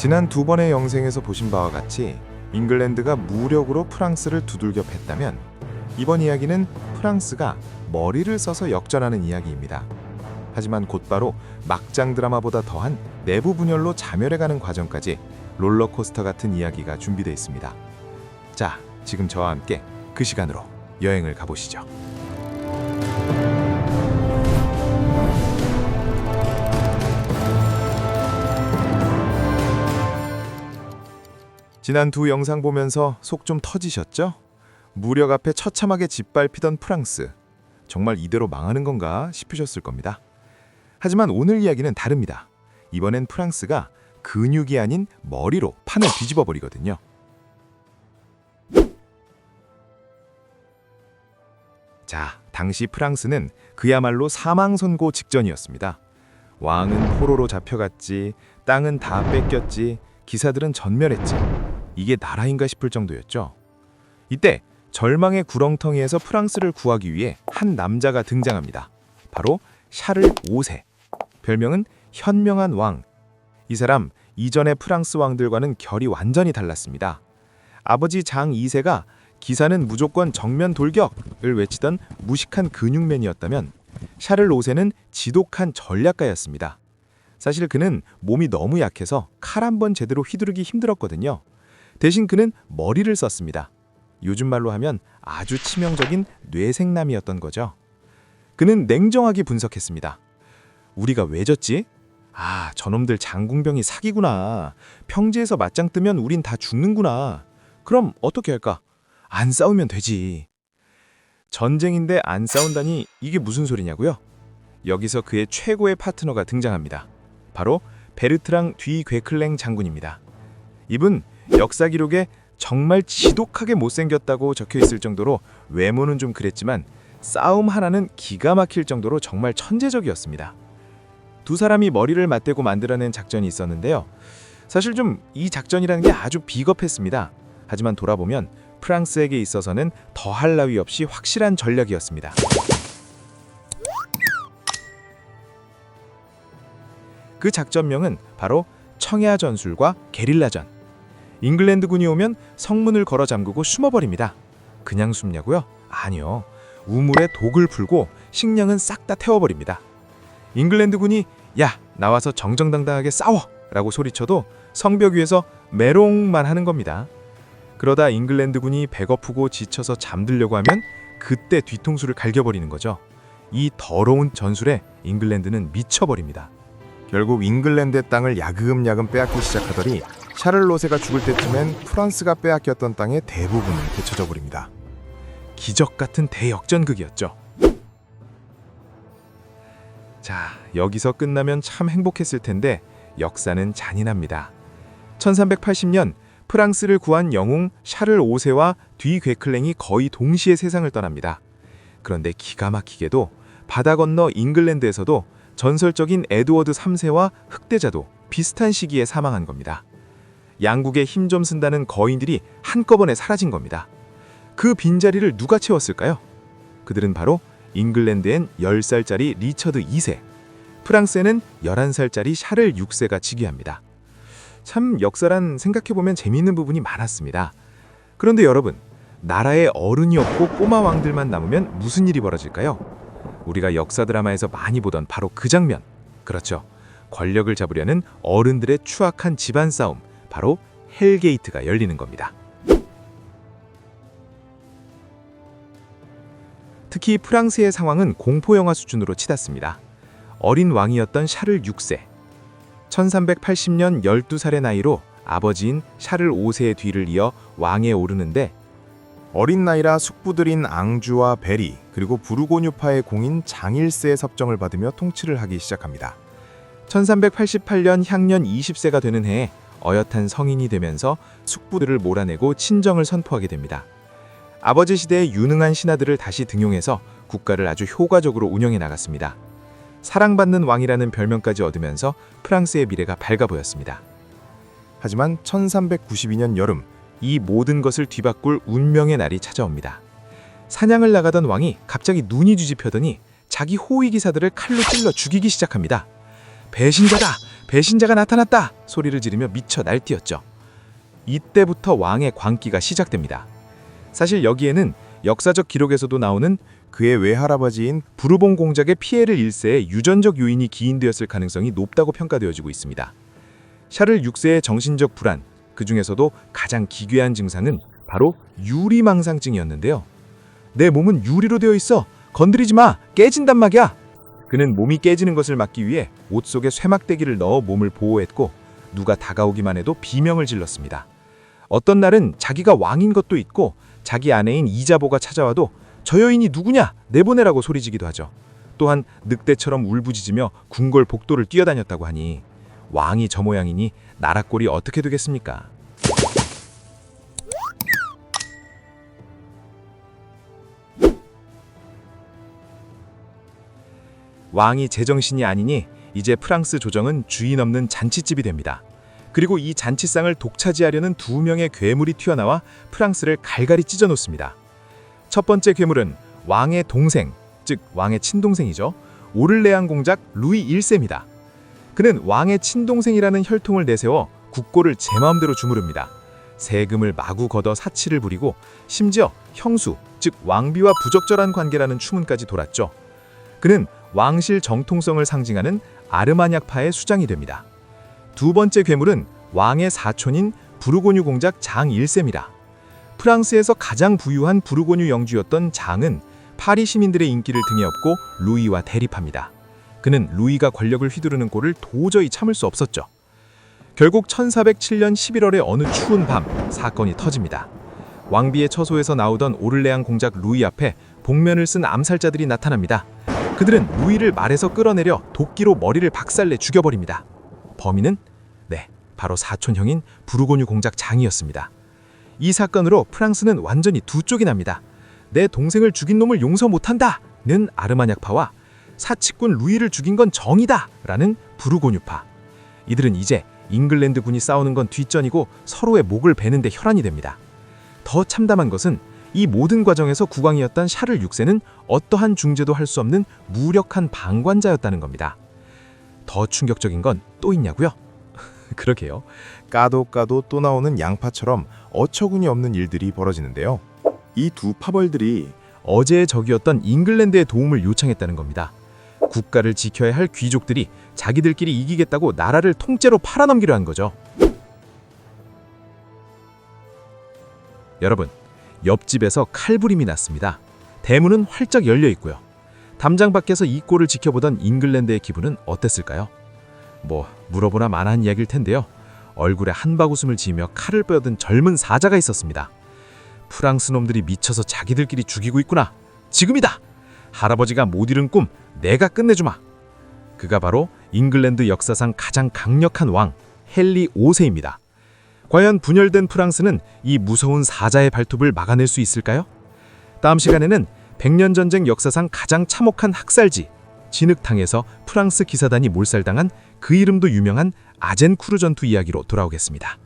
지난 두 번의 영생에서 보신 바와 같이 잉글랜드가 무력으로 프랑스를 두들겨 팼다면 이번 이야기는 프랑스가 머리를 써서 역전하는 이야기입니다. 하지만 곧바로 막장 드라마보다 더한 내부 분열로 자멸해가는 과정까지 롤러코스터 같은 이야기가 준비되어 있습니다. 자, 지금 저와 함께 그 시간으로 여행을 가보시죠. 지난 두 영상 보면서 속 좀 터지셨죠? 무력 앞에 처참하게 짓밟히던 프랑스. 정말 이대로 망하는 건가 싶으셨을 겁니다. 하지만 오늘 이야기는 다릅니다. 이번엔 프랑스가 근육이 아닌 머리로 판을 뒤집어 버리거든요. 자, 당시 프랑스는 그야말로 사망 선고 직전이었습니다. 왕은 포로로 잡혀갔지, 땅은 다 뺏겼지, 기사들은 전멸했지. 이게 나라인가 싶을 정도였죠. 이때 절망의 구렁텅이에서 프랑스를 구하기 위해 한 남자가 등장합니다. 바로 샤를 5세. 별명은 현명한 왕. 이 사람 이전의 프랑스 왕들과는 결이 완전히 달랐습니다. 아버지 장 2세가 기사는 무조건 정면 돌격을 외치던 무식한 근육맨이었다면 샤를 5세는 지독한 전략가였습니다. 사실 그는 몸이 너무 약해서 칼 한 번 제대로 휘두르기 힘들었거든요. 대신 그는 머리를 썼습니다. 요즘 말로 하면 아주 치명적인 뇌생남이었던 거죠. 그는 냉정하게 분석했습니다. 우리가 왜 졌지? 저놈들 장궁병이 사기구나. 평지에서 맞짱 뜨면 우린 다 죽는구나. 그럼 어떻게 할까? 안 싸우면 되지. 전쟁인데 안 싸운다니 이게 무슨 소리냐고요? 여기서 그의 최고의 파트너가 등장합니다. 바로 베르트랑 디 괴클랭 장군입니다. 이분 역사 기록에 정말 지독하게 못생겼다고 적혀있을 정도로 외모는 좀 그랬지만 싸움 하나는 기가 막힐 정도로 정말 천재적이었습니다. 두 사람이 머리를 맞대고 만들어낸 작전이 있었는데요. 사실 좀 이 작전이라는 게 아주 비겁했습니다. 하지만 돌아보면 프랑스에게 있어서는 더할 나위 없이 확실한 전략이었습니다. 그 작전명은 바로 청야 전술과 게릴라전. 잉글랜드군이 오면 성문을 걸어 잠그고 숨어버립니다. 그냥 숨냐고요? 아니요. 우물에 독을 풀고 식량은 싹 다 태워버립니다. 잉글랜드군이 야, 나와서 정정당당하게 싸워! 라고 소리쳐도 성벽 위에서 메롱만 하는 겁니다. 그러다 잉글랜드군이 배고프고 지쳐서 잠들려고 하면 그때 뒤통수를 갈겨버리는 거죠. 이 더러운 전술에 잉글랜드는 미쳐버립니다. 결국 잉글랜드의 땅을 야금야금 빼앗기 시작하더니 샤를로세가 죽을 때쯤엔 프랑스가 빼앗겼던 땅의 대부분을 되찾아 버립니다. 기적 같은 대역전극이었죠. 자, 여기서 끝나면 참 행복했을 텐데 역사는 잔인합니다. 1380년 프랑스를 구한 영웅 샤를 5세와 디 괴클랭이 거의 동시에 세상을 떠납니다. 그런데 기가 막히게도 바다 건너 잉글랜드에서도 전설적인 에드워드 3세와 흑대자도 비슷한 시기에 사망한 겁니다. 양국에 힘 좀 쓴다는 거인들이 한꺼번에 사라진 겁니다. 그 빈자리를 누가 채웠을까요? 그들은 바로 잉글랜드엔 10살짜리 리처드 2세, 프랑스에는 11살짜리 샤를 6세가 즉위합니다. 참 역사란 생각해보면 재미있는 부분이 많았습니다. 그런데 여러분, 나라에 어른이 없고 꼬마 왕들만 남으면 무슨 일이 벌어질까요? 우리가 역사 드라마에서 많이 보던 바로 그 장면. 그렇죠. 권력을 잡으려는 어른들의 추악한 집안 싸움, 바로 헬게이트가 열리는 겁니다. 특히 프랑스의 상황은 공포영화 수준으로 치닫습니다. 어린 왕이었던 샤를 6세. 1380년 12살의 나이로 아버지인 샤를 5세의 뒤를 이어 왕에 오르는데 어린 나이라 숙부들인 앙주와 베리 그리고 부르고뉴파의 공인 장 1세의 섭정을 받으며 통치를 하기 시작합니다. 1388년 향년 20세가 되는 해에 어엿한 성인이 되면서 숙부들을 몰아내고 친정을 선포하게 됩니다. 아버지 시대의 유능한 신하들을 다시 등용해서 국가를 아주 효과적으로 운영해 나갔습니다. 사랑받는 왕이라는 별명까지 얻으면서 프랑스의 미래가 밝아 보였습니다. 하지만 1392년 여름, 이 모든 것을 뒤바꿀 운명의 날이 찾아옵니다. 사냥을 나가던 왕이 갑자기 눈이 뒤집혀더니 자기 호위 기사들을 칼로 찔러 죽이기 시작합니다. 배신자다! 배신자가 나타났다! 소리를 지르며 미쳐 날뛰었죠. 이때부터 왕의 광기가 시작됩니다. 사실 여기에는 역사적 기록에서도 나오는 그의 외할아버지인 부르봉 공작의 피해를 일세에 유전적 요인이 기인되었을 가능성이 높다고 평가되어지고 있습니다. 샤를 6세의 정신적 불안, 그 중에서도 가장 기괴한 증상은 바로 유리망상증이었는데요. 내 몸은 유리로 되어 있어! 건드리지 마! 깨진단 말이야! 그는 몸이 깨지는 것을 막기 위해 옷 속에 쇠막대기를 넣어 몸을 보호했고 누가 다가오기만 해도 비명을 질렀습니다. 어떤 날은 자기가 왕인 것도 있고 자기 아내인 이자보가 찾아와도 저 여인이 누구냐? 내보내라고 소리지기도 하죠. 또한 늑대처럼 울부짖으며 궁궐 복도를 뛰어다녔다고 하니 왕이 저 모양이니 나라 꼴이 어떻게 되겠습니까? 왕이 제정신이 아니니 이제 프랑스 조정은 주인 없는 잔치집이 됩니다. 그리고 이 잔치상을 독차지하려는 2명의 괴물이 튀어나와 프랑스를 갈갈이 찢어 놓습니다. 첫 번째 괴물은 왕의 동생, 즉 왕의 친동생이죠. 오를레앙 공작 루이 1세입니다. 그는 왕의 친동생이라는 혈통을 내세워 국고를 제 마음대로 주무릅니다. 세금을 마구 걷어 사치를 부리고 심지어 형수, 즉 왕비와 부적절한 관계라는 추문까지 돌았죠. 그는 왕실 정통성을 상징하는 아르마냑파의 수장이 됩니다. 두 번째 괴물은 왕의 사촌인 부르고뉴 공작 장 1세입니다. 프랑스에서 가장 부유한 부르고뉴 영주였던 장은 파리 시민들의 인기를 등에 업고 루이와 대립합니다. 그는 루이가 권력을 휘두르는 꼴을 도저히 참을 수 없었죠. 결국 1407년 11월의 어느 추운 밤 사건이 터집니다. 왕비의 처소에서 나오던 오를레앙 공작 루이 앞에 복면을 쓴 암살자들이 나타납니다. 그들은 루이를 말에서 끌어내려 도끼로 머리를 박살내 죽여버립니다. 범인은 바로 사촌형인 부르고뉴 공작 장이었습니다. 이 사건으로 프랑스는 완전히 두 쪽이 납니다. 내 동생을 죽인 놈을 용서 못한다는 아르마냑파와 사치꾼 루이를 죽인 건 정이다 라는 부르고뉴파. 이들은 이제 잉글랜드 군이 싸우는 건 뒷전이고 서로의 목을 베는데 혈안이 됩니다. 더 참담한 것은 이 모든 과정에서 국왕이었던 샤를 6세는 어떠한 중재도 할 수 없는 무력한 방관자였다는 겁니다. 더 충격적인 건 또 있냐고요? 그러게요. 까도 또 나오는 양파처럼 어처구니 없는 일들이 벌어지는데요. 이 두 파벌들이 어제의 적이었던 잉글랜드의 도움을 요청했다는 겁니다. 국가를 지켜야 할 귀족들이 자기들끼리 이기겠다고 나라를 통째로 팔아넘기려 한 거죠. 여러분, 옆집에서 칼부림이 났습니다. 대문은 활짝 열려 있고요. 담장 밖에서 이 꼴을 지켜보던 잉글랜드의 기분은 어땠을까요? 물어보나 마나한 이야기일 텐데요. 얼굴에 한바구음을 지으며 칼을 빼어든 젊은 사자가 있었습니다. 프랑스 놈들이 미쳐서 자기들끼리 죽이고 있구나. 지금이다. 할아버지가 못 이룬 꿈 내가 끝내주마. 그가 바로 잉글랜드 역사상 가장 강력한 왕 헨리 5세입니다. 과연 분열된 프랑스는 이 무서운 사자의 발톱을 막아낼 수 있을까요? 다음 시간에는 백년 전쟁 역사상 가장 참혹한 학살지 진흙탕에서 프랑스 기사단이 몰살당한 그 이름도 유명한 아젠쿠르 전투 이야기로 돌아오겠습니다.